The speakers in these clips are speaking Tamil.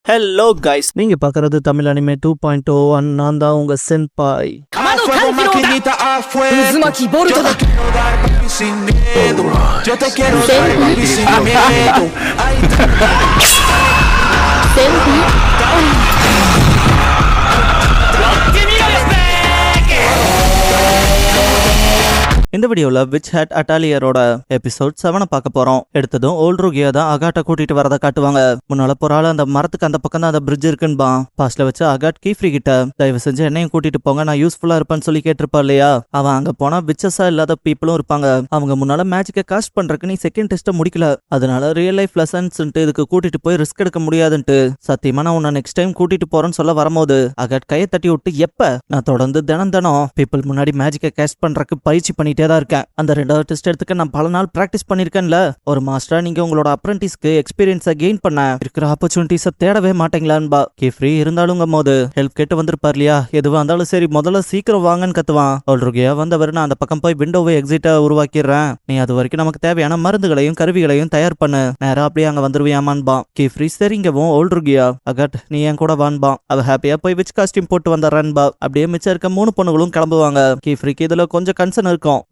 ஹலோ கைஸ், நீங்க பார்க்கறது தமிழ் அனிமே 2.0 நான் தான் உங்க சென்பாய். இந்த வீடியோல விச் ஹேட் அட்டாலியரோட எபிசோட் 7 பார்க்க போறோம். எடுத்ததும் ஓல்ட் ருகியா தான் அகாட்டை கூட்டிட்டு வரத காட்டுவாங்க. முன்னால போறால அந்த மரத்துக்கு அந்த பக்கம் தான் அந்த பிரிட்ஜ் இருக்குன்பா. பாஸ்ட்ல வச்சு அகாட் கீஃப்ரி கிட்ட தயவு செஞ்சு என்னையும் கூட்டிட்டு போங்க, நான் யூஸ்ஃபுல்லா இருப்பேன்னு சொல்லி கேட்டிருப்பா இல்லையா. அவன் அங்க போனா விச்சஸா இல்லாத பீப்புளும் இருப்பாங்க. அவங்க முன்னால மேஜிக்கை காஸ்ட் பண்றதுக்கு நீ செகண்ட் டெஸ்ட்டை முடிக்கல, அதனால ரியல் லைஃப் லெசன்ஸ் இதுக்கு கூட்டிட்டு போய் ரிஸ்க் எடுக்க முடியாதுன்ட்டு சத்தியமா நான் உன்னை நெக்ஸ்ட் டைம் கூட்டிட்டு போறேன்னு சொல்ல வரும்போது அகாட் கையை தட்டி விட்டு, எப்ப நான் தொடர்ந்து தினம் பீப்புள் முன்னாடி மேஜிக்கை காஸ்ட் பண்றதுக்கு பயிற்சி பண்ணிட்டு தான் இருக்கேன். அந்த ரெண்டாவது டெஸ்ட் எடுத்துக்க நான் பல நாள் பிராக்டிஸ் பண்ணிருக்கேன்ல. ஒரு மாஸ்டரா நீங்க உங்களோட அப்ரண்டிஸ்க்கு எக்ஸ்பீரியன்ஸை கெயின் பண்ண இருக்கிற ஆப்பர்ச்சுனிட்டிஸை தேடவே மாட்டீங்களான்பா. கீஃப்ரி இருந்தாலும் போது ஹெல்ப் கேட்டு வந்திருப்பார் இல்லையா. எதுவா இருந்தாலும் சரி முதல்ல சீக்கிரம் வாங்கன்னு கத்துவான். ஆல்ரெடியா வந்தவர் நான் அந்த பக்கம் போய் விண்டோவை எக்ஸிட்டா உருவாக்கிடுறேன், நீ அது வரைக்கும் நமக்கு தேவையான மருந்துகளையும் கருவிகளையும் தயார் பண்ணு, நேரம் அப்படியே அங்க வந்துருவியாமான்பா. கீஃப்ரி சரிங்கவும் ஓல்ட்ருகியா அகட் நீ என் கூட வான்பா. அவ ஹாப்பியா போய் விச் காஸ்டியூம் போட்டு வந்துடுறான்பா. அப்படியே மிச்சம் இருக்க 3 பொண்ணுகளும் கிளம்புவாங்க. கீஃப்ரிக்கு இதுல கொஞ்சம் கன்சர்ன் இருக்கும்.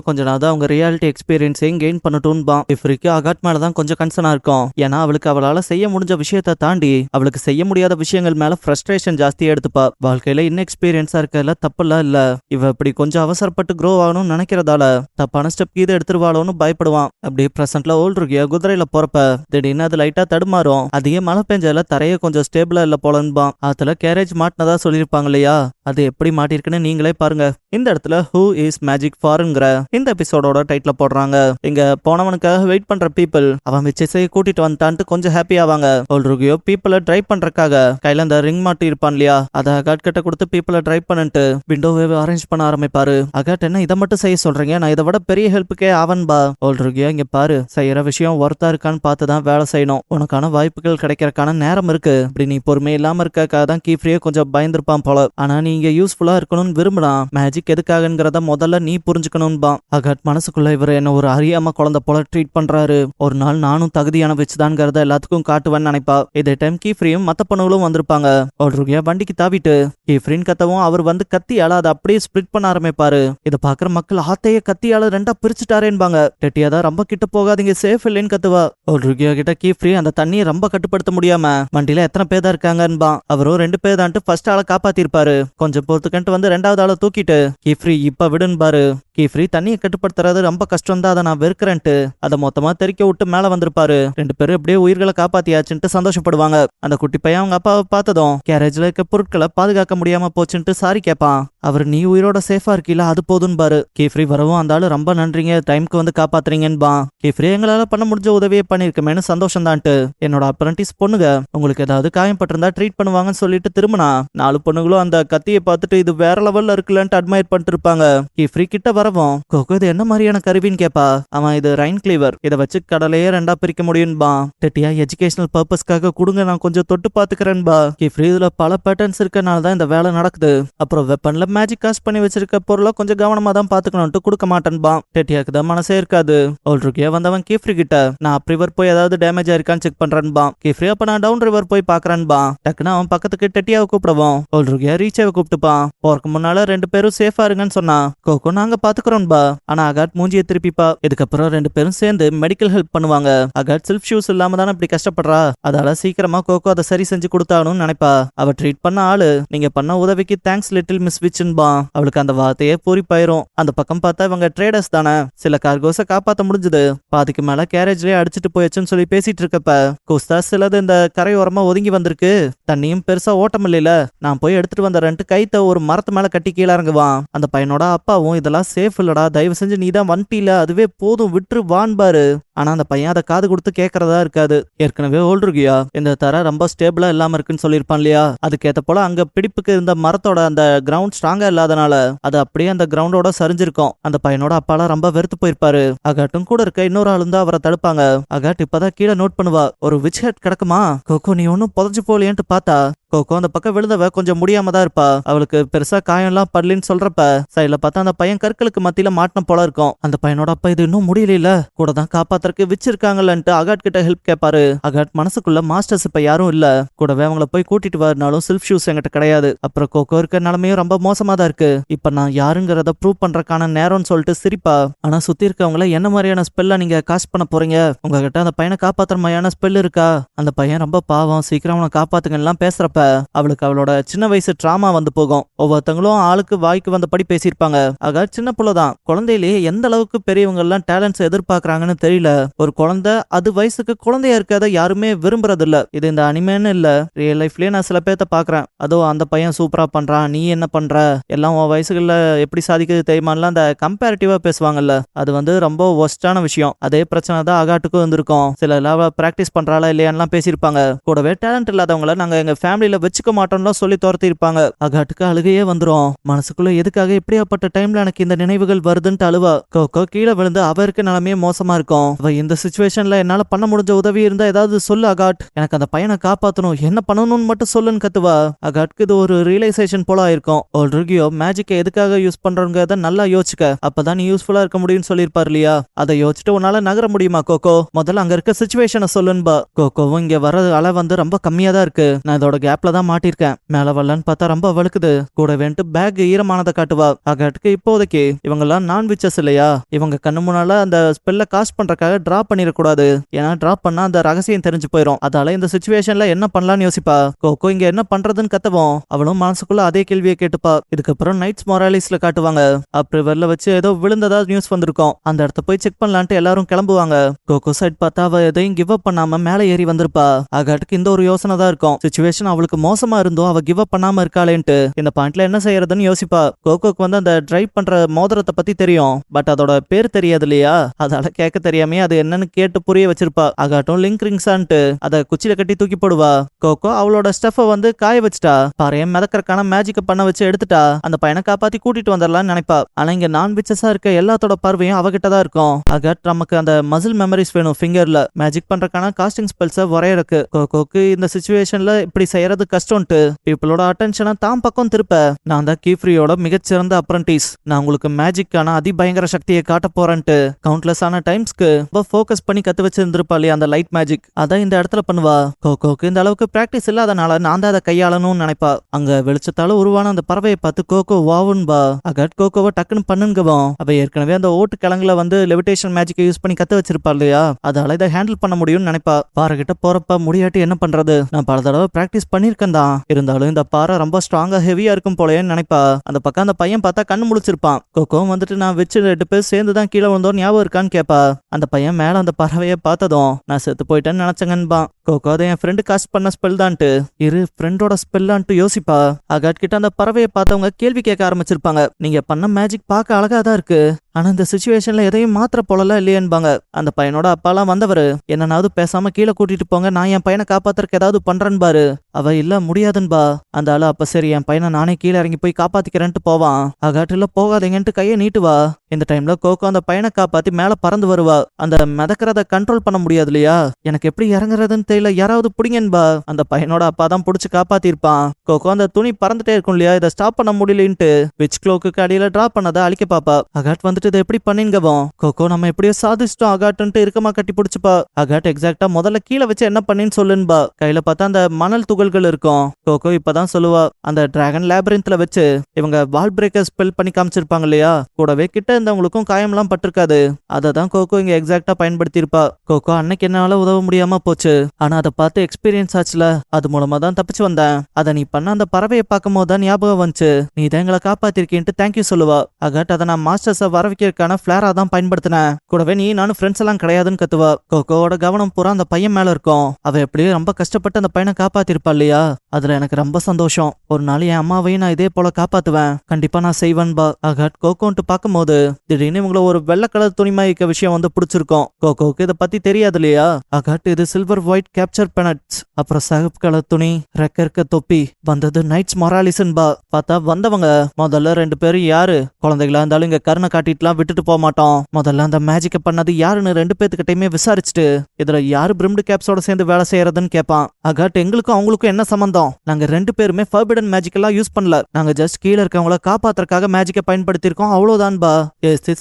கொஞ்ச நாள் தான் அவங்க ரியாலிட்டி எக்ஸ்பீரியன்ஸையும் கெயின் பண்ணட்டும்பா. கீஃப்ரிக்கு அகாட் மேலதான் கொஞ்சம் கன்சர்னா இருக்கும். ஏன்னா அவளுக்கு அவளால செய்ய முடிஞ்ச விஷயத்தை தாண்டி அவளுக்கு செய்ய முடியாத விஷயங்கள் மேல ஃப்ரஸ்ட்ரேஷன் ஜாஸ்தியா எடுத்துப்பா. வாழ்க்கையில இன்னும் எக்ஸ்பீரியன்ஸா இருக்கல தப்புலாம் இல்ல. இவ இப்படி கொஞ்சம் அவசரப்பட்டு க்ரோ ஆகணும்னு நினைக்கிறதால தப்பான ஸ்டெப் இது எடுத்துருவாளோன்னு பயப்படுவான். அப்படியே பிரசன்ட்ல ஓல்ட்ருகியா குதிரையில போறப்ப திடீர்னு அது லைட்டா தடுமாறும். அதையே மழை பெஞ்சால தரைய கொஞ்சம் ஸ்டேபிளா இல்ல போலன்பா. அதுல கேரேஜ் மாட்டினதா சொல்லிருப்பாங்க இல்லையா, அது எப்படி மாட்டிருக்குன்னு நீங்களே பாருங்க. இந்த இடத்துல ஹூ இஸ் மேஜிக் ஃபார்ங்கிற இந்த எபிசோடோட டைட்டில போடுறாங்க. இங்க போனவனுக்காக வெயிட் பண்ற பீப்புள் அவன் விச்சஸை கூட்டிட்டு வந்துட்டான்ட்டு கொஞ்சம் ஹாப்பி ஆவாங்க. ஓல்ட்ருகியோ பீப்புளை டிரைவ் பண்றதுக்காக கையில அந்த ரிங் மாட்டி இருப்பான் இல்லையா, அதை அகாட் கிட்ட கொடுத்து பீப்புளை டிரைவ் பண்ணிட்டு விண்டோவை அரேஞ்ச் பண்ண ஆரம்பிப்பாரு. அகாட் என்ன இதை மட்டும் செய்ய சொல்றீங்க, நான் இதை விட பெரிய ஹெல்ப்புக்கே ஆவன்பா. ஓல்ட்ருகியோ இங்க பாரு, செய்யற விஷயம் ஒர்த்தா இருக்கான்னு பார்த்துதான் வேலை செய்யணும், உனக்கான வாய்ப்புகள் கிடைக்கிறக்கான நேரம் இருக்கு. இப்படி நீ பொறுமை இல்லாம இருக்காக தான் கீஃப்ரியே கொஞ்சம் பயந்துருப்பான் போல. ஆனா நீ இங்க யூஸ்ஃபுல்லா இருக்கணும்னு விரும்பினா மேஜிக் எதுக்காகங்கிறத முதல்ல நீ புரிஞ்சுக்கணும்பா. அகாட் மனசுக்குள்ள இவர் என்ன ஒரு அறியாம குழந்தை போல ட்ரீட் பண்றாரு, ஒரு நாள் நானும் தகுதியான வச்சுதான்ங்கிறத எல்லாத்துக்கும் காட்டுவேன்னு நினைப்பா. இதே டைம் கீஃப்ரியும் மத்த பொண்ணுகளும் வந்திருப்பாங்க. ஓல்ட்ருகியா வண்டிக்கு தாவிட்டு கீஃப்ரின் கத்தவும் அவர் வந்து கத்தியால அதை அப்படியே ஸ்பிளிட் பண்ண ஆரம்பிப்பாரு. இதை பாக்குற மக்கள் ஆத்தைய கத்தியால 2 பிரிச்சுட்டாரேன்பாங்க. டெட்டியாதான் ரொம்ப கிட்ட போகாதீங்க, சேஃப் இல்லைன்னு கத்துவா. ஓல்ட்ருகியா கிட்ட கீஃப்ரி அந்த தண்ணியை ரொம்ப கட்டுப்படுத்த முடியாம வண்டியில எத்தனை பேர் தான் இருக்காங்கன்பா. அவரும் 2 பேர் தான்ட்டு ஃபர்ஸ்ட் ஆளை காப்பாத்திருப்பாரு. கொஞ்சம் பொறுத்துக்கன்ட்டு வந்து 2வது ஆளை தூக்கிட்டு கீஃப்ரி இப்ப விடுன்பாரு. கீஃப்ரி தண்ணியை கட்டுப்படுத்துறது ரொம்ப கஷ்டம் தான், அதை நான் வெறுக்கிறேன்ட்டு அதை மொத்தமா தெறிக்க விட்டு மேல வந்திருப்பாரு. 2 பேரும் எப்படியே உயிர்களை காப்பாத்தியாச்சுன்ட்டு சந்தோஷப்படுவாங்க. அந்த குட்டி பையன் அவங்க அப்பாவை பார்த்ததும் கேரேஜ்ல இருக்க பொருட்களை பாதுகாக்க முடியாம போச்சுன்ட்டு சாரி கேட்பான். அவர் நீ உயிரோட சேஃபா இருக்கீல அது போதும்பாரு. கீஃப்ரி வரவும் அந்த ஆளு ரொம்ப நன்றிங்க, டைமுக்கு வந்து காப்பாத்துறீங்கன்பா. கீஃப்ரி எங்களால பண்ண முடிஞ்ச உதவியை பண்ணிருக்கமேனு சந்தோஷம் தான்ட்டு என்னோட அப்ரண்டிஸ் பொண்ணுங்க உங்களுக்கு ஏதாவது காயப்பட்டிருந்தா ட்ரீட் பண்ணுவாங்கன்னு சொல்லிட்டு திரும்பினா 4 பொண்ணுங்களும் அந்த கத்தியை பார்த்துட்டு இது வேற லெவல்ல இருக்குல்லன்ட்டு அட்மையர் பண்ணிட்டு இருப்பாங்க. கீஃப்ரி கிட்ட வரவும் கோகோ இது என்ன மாதிரியான கருவின்னு கேப்பா. அவன் இது ரைன் கிளீவர், இதை வச்சு கடலையே 2 பிரிக்க முடியும்பா. டெட்டியா எஜுகேஷனல் பர்பஸ்க்காக கொடுங்க, நான் கொஞ்சம் தொட்டு பாத்துக்கிறேன்பா. கீஃப்ரி இதுல பல பேட்டர்ன்ஸ் இருக்கனால தான் இந்த வேலை நடக்குது. அப்புறம் வெப்பன்ல மேஜிக் காஸ்ட் பண்ணி வச்சிருக்க பொருளை கொஞ்சம் கவனமா தான் பாத்துக்கணும்ட்டு கொடுக்க மாட்டேன்பா. டெட்டியாக்கு தான் மனசே இருக்காது. ஓல்ட்ருகியா வந்தவன் கீஃப்ரி கிட்ட நான் அப் ரிவர் போய் ஏதாவது டேமேஜ் ஆயிருக்கான்னு செக் பண்றேன்பா. கீஃப்ரி அப்ப நான் டவுன் ரிவர் போய் பாக்குறேன்பா. டக்குன்னு அவன் பக்கத்துக்கு டெட்டியாவை கூப்பிடுவோம். ஓல்ட்ருகியா ரீச்சாவை கூப்பிட்டுப்பான். போறதுக்கு முன்னால 2 பேரும் சேஃபா இருங்கன்னு சொன்னா கோகோ நாங்க பாத்துக்கிறோம்பா. ஆனா அகாட் மூஞ்சியை திருப்பிப்பா. இதுக்கப்புறம் 2 பேரும் சேர்ந்து மெடிக்கல் ஹெல்ப் பண்ணுவாங்க. அகாட் செல்ஃப் ஷூஸ் இல்லாம தானே இப்படி கஷ்டப்படுறா, அதால சீக்கிரமா கோகோ அதை சரி செஞ்சு கொடுத்தானும் நினைப்பா. அவ ட்ரீட் பண்ண ஆளு நீங்க பண்ண உதவிக்கு தேங்க்ஸ் லிட்டில் மிஸ் விச்ன்பா. அவளுக்கு அந்த வார்த்தையே பூரிப்பாயிரும். அந்த பக்கம் பார்த்தா இவங்க ட்ரேடர்ஸ் தானே, சில கார்கோஸை காப்பாத்த முடிஞ்சது, பாதிக்கு மேல கேரேஜ்லயே அடிச்சுட்டு போயச்சுன்னு சொல்லி பேசிட்டு இருக்கப்ப குஸ்தா சிலது இந்த கரையோரமா ஒதுங்கி வந்திருக்கு, தண்ணியும் பெருசா ஓட்டம் இல்லைல, நான் போய் எடுத்துட்டு வந்தறேன்ட்டு கைத்த ஒரு மரத்து மேல கட்டி கீழே இறங்குவான். அந்த பையனோட அப்பாவும் இதெல்லாம் சேஃப் இல்லடா, தயவு செஞ்சு நீ தான் வந்துட்டீல, அதுவே போதும் விட்டுரு வான்பாரு. ஆனா அந்த பையன் அதை காது கொடுத்து கேட்கறதா இருக்காது. ஏற்கனவே ஓல்ட்ருகியா இந்த தர ரொம்ப ஸ்டேபிளா இல்லாம இருக்குன்னு சொல்லியிருப்பான் இல்லையா, அதுக்கேத்த போல அங்க பிடிப்புக்கு இருந்த மரத்தோட அந்த கிரவுண்ட் ஸ்ட்ராங்கா இல்லாதனால அது அப்படியே அந்த கிரவுண்டோட சரிஞ்சிருக்கும். அந்த பையனோட அப்பால ரொம்ப வெறுத்து போயிருப்பாரு. அகாட்டும் கூட இருக்க இன்னொரு ஆளும் தான் அவரை தடுப்பாங்க. அகாட் இப்பதான் கீழே நோட் பண்ணுவா, ஒரு விச் ஹெட் கிடக்குமா, கோகோ நீ ஒன்னும் புதஞ்சு போலியன்ட்டு பார்த்தா கோகோ அந்த பக்கம் விழுந்தவ கொஞ்சம் முடியாம தான் இருப்பா. அவளுக்கு பெருசா காயம் எல்லாம் படலின்னு சொல்றப்ப சைடுல பார்த்தா அந்த பையன் கற்களுக்கு மத்தியில மாட்டின போல இருக்கும். அந்த பையனோட அப்பா இது இன்னும் முடியல, கூட தான் காப்பாத்துறதுக்கு வச்சிருக்காங்கல்லன்ட்டு அகாட் கிட்ட ஹெல்ப் கேட்பாரு. அகாட் மனசுக்குள்ள மாஸ்டர்ஸ் இப்ப யாரும் இல்ல, கூடவே அவங்கள போய் கூட்டிட்டு வரனாலும் செல்ஃப் ஷூஸ் என்கிட்ட கிடையாது. அப்புறம் கோகோ இருக்க நிலைமையும் ரொம்ப மோசமா தான் இருக்கு. இப்ப நான் யாருங்கிறத ப்ரூவ் பண்றதுக்கான நேரம்னு சொல்லிட்டு சிரிப்பா. ஆனா சுத்தி இருக்கவங்கள என்ன மாதிரியான ஸ்பெல்ல நீங்க காஸ்ட் பண்ண போறீங்க, உங்ககிட்ட அந்த பையனை காப்பாத்துற மாதிரியான ஸ்பெல் இருக்கா? அந்த பையன் ரொம்ப பாவம், சீக்கிரம் அவனை காப்பாத்துங்க எல்லாம் பேசுறப்ப அவளுக்கு அவளோட சின்ன வயசு டிராமா வந்து போகும். ஒவ்வொருத்தங்களும் ஆளுக்கு வாய்க்கு வந்தபடி பேசியிருப்பாங்க. ஆக சின்ன புள்ளதான், குழந்தையிலேயே எந்த அளவுக்கு பெரியவங்க எல்லாம் டேலண்ட்ஸ் எதிர்பார்க்கறாங்கன்னு தெரியல. ஒரு குழந்தை அது வயசுக்கு குழந்தையா இருக்காத யாருமே விரும்புறது இல்ல. இது இந்த அனிமேன்னு இல்ல, ரியல் லைஃப்லயே நான் சில பேர்த்த பாக்குறேன். அதோ அந்த பையன் சூப்பரா பண்றான், நீ என்ன பண்ற, எல்லாம் உன் வயசுகள்ல எப்படி சாதிக்குது தெரியுமான்லாம் அந்த கம்பேரிட்டிவா பேசுவாங்கல்ல, அது வந்து ரொம்ப ஒஸ்டான விஷயம். அதே பிரச்சனை தான் அகாட்டுக்கும் வந்திருக்கும். சில லாவ பிராக்டிஸ் பண்றாளா இல்லையான்லாம் பேசியிருப்பாங்க. கூடவே டேலண்ட் இல்லாதவங்கள நாங்க எங்க ஃபேமிலியில வச்சுக்க மாட்டோம்லாம் சொல்லி துரத்தி இருப்பாங்க. அகாட்டுக்கு அழுகையே வந்துரும். மனசுக்குள்ள எதுக்காக இப்படியாப்பட்ட டைம்ல எனக்கு இந்த நினைவுகள் வருதுன்ட்டு அழுவா. கோகோ கீழே விழுந்து அவருக்கு நிலைமையே மோசமா இருக்கும். அவ இந்த சிச்சுவேஷன்ல என்னால பண்ண முடிஞ்ச உதவி இருந்தா ஏதாவது சொல்லு அகாட், எனக்கு அந்த பையனை காப்பாத்தணும், என்ன பண்ணணும்னு மட்டும் சொல்லுன்னு கத்துவா. அகாட்க்கு இது ஒரு ரியலைசேஷன் போல ஆயிருக்கும். ஆல்ரெடியோ மேஜிக்கை எதுக்காக யூஸ் பண்றோங்கிறத நல்லா யோசிச்சுக்க, அப்பதான் நீ யூஸ்ஃபுல்லா இருக்க முடியும்னு சொல்லியிருப்பார் இல்லையா? அதை யோசிச்சுட்டு உன்னால நகர முடியுமா கோகோ, முதல்ல அங்க இருக்க சிச்சுவேஷனை சொல்லுன்பா. கோகோவும் இங்க வர அலை வந்து ரொம்ப கம்மியா தான் இருக்கு, நான் இதோட கேப்ல தான் மாட்டிருக்கேன், மேல வரலன்னு பார்த்தா ரொம்ப வழுக்குது, கூட வேண்டு பேக் ஈரமானதை காட்டுவா. அகாட்டுக்கு இப்போதைக்கு இவங்கெல்லாம் நான் விச்சஸ் இல்லையா, இவங்க கண்ணு முன்னால அந்த ஸ்பெல்ல காஸ்ட் பண்றதுக்காக டிராப் பண்ணிடக்கூடாது, ஏன்னா டிராப் பண்ணா அந்த ரகசியம் தெரிஞ்சு போயிடும். அதால இந்த சிச்சுவேஷன்ல என்ன பண்ணலாம்னு யோசிப்பா. கோகோ இங்க என்ன பண்றதுன்னு கத்தவும் அவளும் மனசுக்குள்ள அதே கேள்வியை கேட்டுப்பா. இதுக்கப்புறம் நைட்ஸ் மொராலிஸ்ல காட்டுவாங்க. அப்புறம் வெள்ள வச்சு ஏதோ விழுந்ததா நியூஸ் வந்திருக்கும். அந்த இடத்த போய் செக் பண்ணலான்ட்டு எல்லாரும் கிளம்புவாங்க. கோகோ சைட் பார்த்தா அவ எதையும் கிவ் அப் பண்ணாம மேல ஏறி வந்திருப்பா. அகாட்டுக்கு இந்த ஒரு யோசனை தான் இருக்கும், சிச்சுவேஷன் அவளுக்கு மோசமா இருந்தும் அவ கிவ் அப் பண்ணாம இருக்காளேன்ட்டு இந்த பாயிண்ட்ல என்ன செய்யறதுன்னு யோசிப்பா. கோகோக்கு வந்து அந்த டிரைவ் பண்ற மோதிரத்தை பத்தி தெரியும், பட் அதோட பேர் தெரியாது இல்லையா, அதால கேட்க தெரியாமே அது என்னன்னு கேட்டு புரிய வச்சிருப்பா. அகாட்டும் லிங்க் ரிங்ஸான்ட்டு அதை குச்சியில கட்டி தூக்கி போடுவா. கோகோ அவளோட ஸ்டஃப வந்து காய வச்சுட்டா. பாறையம் மிதக்கறக்கான மேஜிக்க பண்ண வச்சு எடுத்துட்டா. அந்த பையனை காப்பாத்தி கூட்டிட்டு வந்துடலாம்னு நினைப்பா. ஆனா இங்க நான் விச்சஸா இருக்க எல்லாத்தோட பார்வையும் அவகிட்ட தான் இருக்கும். அகாட் நமக்கு அந்த மசில் மெமரிஸ் வேணும், ஃபிங்கர்ல மேஜிக் பண்றதுக்கான காஸ்டிங் ஸ்பெல்ஸ வரையறக்கு. கோகோக்கு இந்த சிச்சுவேஷன்ல இப்படி செய்யறது கஷ்டம்ட்டு பீப்புளோட அட்டென்ஷனை தான் பக்கம் திருப்ப, நான் தான் கீஃப்ரியோட மிகச்சிறந்த அப்ரண்டிஸ், நான் உங்களுக்கு மேஜிக்கான அதிபயங்கர சக்தியை காட்ட போறேன்ட்டு கவுண்ட்லெஸ் ஆன டைம்ஸ்க்கு ஃபோக்கஸ் பண்ணி கத்து வச்சிருந்திருப்பாளே அந்த லைட் மேஜிக், அதான் இந்த இடத்துல பண்ணுவா. கோகோக்கு இந்த அளவுக்கு பிராக்டிஸ் இல்லாதனால நான் தான் அதை கையாளணும்னு நினைப்பா. அங்க வெளிச்சத்தால உருவான அந்த பறவையை பார்த்து கோகோ வாவுன்பா. அகாட் கோகோவை டக்குன்னு பண்ணுங்கவும் அவ ஏற்கனவே அந்த ஓட்டு கிழங்குல வந்து லெவிடேஷன் மேஜிக்கை யூஸ் பண்ணி கத்து வச்சிருப்பா இல்லையா, அதால இதை ஹேண்டில் பண்ண முடியும்னு நினைப்பா. பாறை கிட்ட போறப்ப முடியாட்டி என்ன பண்றது, நான் பல தடவை பிராக்டிஸ் பண்ணிருக்கேன் தான், இருந்தாலும் இந்த பாறை ரொம்ப ஸ்ட்ராங்கா ஹெவியா இருக்கும் போலேன்னு நினைப்பா. அந்த பக்கம் அந்த பையன் பார்த்தா கண்ணு முழிச்சிருப்பான். கோகோ வந்துட்டு நான் வச்சு 2 பேர் சேர்ந்து தான் கீழே வந்தோம் ஞாபகம் இருக்கான்னு கேப்பா. அந்த பையன் மேல அந்த பறவையை பார்த்ததும் நான் செத்து போயிட்டேன்னு நினைச்சங்கன்பா. கோகோ அதை என் ஃப்ரெண்டு காஸ்ட் பண்ண ஸ்பெல் தான்ட்டு, இரு ஃப்ரெண்டோட ஸ்பெல்லான்ட்டு யோசிப்பா. அகாட் கிட்ட அந்த பறவையை பார்த்தவங்க கேள்வி கேட்க ஆரம்பிச்சிருப்பாங்க, நீங்க பண்ண மேஜிக் பார்க்க அழகா தான் இருக்கு, ஆனா இந்த சிச்சுவேஷன்ல எதையும் மாத்திர போலலாம் இல்லையேன்பாங்க. அந்த பையனோட அப்பாலாம் வந்தவரு என்னன்னாவது பேசாம கீழே கூட்டிட்டு போங்க, நான் என் பையனை காப்பாத்துறதுக்கு ஏதாவது பண்றேன்னு பாரு. அவ இல்ல முடியாதுன்பா. அந்த ஆளு அப்ப சரி என் பையனை நானே கீழே இறங்கி போய் காப்பாத்திக்கிறேன்ட்டு போவான். அகாட்டுல போகாதீங்கன்ட்டு கையை நீட்டுவா. இந்த டைம்ல கோகோ அந்த பையனை காப்பாத்தி மேல பறந்து வருவா. அந்த மிதக்கிறத கண்ட்ரோல் பண்ண முடியாது இல்லையா, எனக்கு எப்படி இறங்குறதுன்னு தெரியல, யாராவது புடிங்கன்பா. அந்த பையனோட அப்பா தான் புடிச்சு காப்பாத்திருப்பான். கோகோ அந்த துணி பறந்துட்டே இருக்கும் இல்லையா, இதை ஸ்டாப் பண்ண முடியலன்ட்டு விச் க்ளோக்கு அடியில டிராப் பண்ணதை அழிக்க பாப்பா. அகாட் வந்துட்டு இதை எப்படி பண்ணிங்கவும் கோகோ நம்ம எப்படியோ சாதிச்சிட்டோம் அகாட்டுன்ட்டு இருக்கமா கட்டி பிடிச்சுப்பா. அகாட் எக்ஸாக்டா முதல்ல கீழே வச்சு என்ன பண்ணின்னு சொல்லுன்பா. கையில பார்த்தா அந்த மணல் துகள்கள் இருக்கும். கோகோ இப்பதான் சொல்லுவா, அந்த டிராகன் லேபரின்த்ல வச்சு இவங்க வால் பிரேக்கர் ஸ்பெல் பண்ணி காமிச்சிருப்பாங்க இல்லையா, கூடவே கிட்ட இருந்தவங்களுக்கும் காயம்லாம் பட்டிருக்காது, அதை தான் கோகோ இங்க எக்ஸாக்டா பயன்படுத்தி இருப்பா. கோகோ அன்னைக்கு என்னால உதவ முடியாம போச்சு, ஆனா அதை பார்த்து எக்ஸ்பீரியன்ஸ் ஆச்சுல, அது மூலமா தான் தப்பிச்சு வந்தேன், அதை நீ பண்ண அந்த பறவையை பார்க்கும் போது தான் ஞாபகம் வந்துச்சு, நீ தான் எங்களை காப்பாத்திருக்கேன்ட்டு தேங்க்யூ சொல்லுவா. அகாட் அதை நான் மாஸ்டர்ஸை வரவைக்கிறதுக்கான ஃபிளாரா தான் பயன்படுத்தினேன், கூடவே நீ நானும் ஃப்ரெண்ட்ஸ் எல்லாம் கிடையாதுன்னு கத்துவா. கோகோவோட கவனம் பூரா அந்த பையன் மேல இருக்கும். அவ எப்படியும் ரொம்ப கஷ்டப்பட்டு அந்த பையனை காப்பாத்திருப்பா இல்லையா, அதுல எனக்கு ரொம்ப சந்தோஷம். ஒரு நாள் என் அம்மாவையும் நான் இதே போல காப்பாத்துவேன், கண்டிப்பா நான் செய்வேன்பா. அகாட் கோகோன்ட்டு பார்க்கும்போது திடீர்னு இவங்கள ஒரு வெள்ளை கலர் துணிமாய்க்க விஷயம் வந்து பிடிச்சிருக்கும். கோகோக்கு இதை பத்தி தெரியாது இல்லையா. அகாட் இது சில்வர் ஒயிட் கேப்சர் பெனட்ஸ், அப்புறம் சகப் கலர் துணி, ரெக்க தொப்பி, வந்தது நைட்ஸ் மொராலிஸ்ன்பா. பார்த்தா வந்தவங்க முதல்ல 2 பேரும் யாரு, குழந்தைகளா இருந்தாலும் இங்க கருணை காட்டிட்டுலாம் விட்டுட்டு போக மாட்டோம், முதல்ல அந்த மேஜிக்க பண்ணது யாருன்னு 2 பேத்துக்கிட்டையுமே விசாரிச்சுட்டு இதுல யாரு பிரிம்டு கேப்ஸோட சேர்ந்து வேலை செய்யறதுன்னு கேட்பான். அகாட் எங்களுக்கும் அவங்களுக்கும் என்ன சம்பந்தம், பண்ணிருக்கோம். நாங்க 2 பேருமே ஃபர்பிடன் மேஜிக் எல்லாம் யூஸ் பண்ணல. நாங்க ஜஸ்ட் கீழ இருக்கவங்கள காப்பாத்துறதுக்காக மேஜிக்கை பயன்படுத்தி இருக்கோம், அவ்வளவுதான்பா.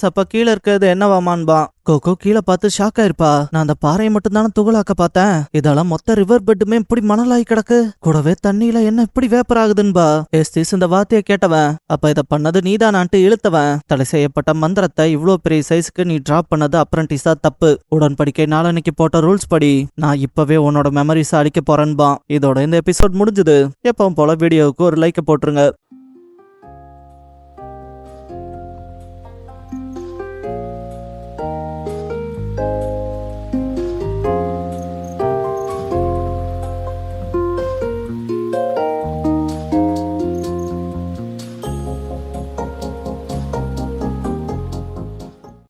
அப்ப கீழ இருக்கிறது என்னவாமான்பா. கோகோ கீழே பார்த்து ஷாக் ஆயிருப்பா. நான் அந்த பாறையை மட்டும் தானே துகளாக்க பார்த்தேன். இதெல்லாம் மொத்த ரிவர் பெட்டுமே இப்படி மணலாகி கிடக்கு. கூடவே தண்ணியில என்ன இப்படி வேப்பர் ஆகுதுன்பா. எஸ்டிஸ் இந்த வார்த்தையை கேட்டவன், அப்ப இதை பண்ணது நீதானான்ட்டு இழுத்தவன். தடை செய்யப்பட்ட மந்திரத்தை இவ்வளோ பெரிய சைஸ்க்கு நீ டிராப் பண்ணது அப்ரண்டிஸா தப்பு. உடன்படிக்கை நாளன்னைக்கு போட்ட ரூல்ஸ் படி நான் இப்பவே உன்னோட மெமரிஸ் அழிக்க போறேன்பா. இதோட இந்த எபிசோட் முடிஞ்சது. எப்பவும் போல வீடியோவுக்கு ஒரு லைக் போட்டுருங்க.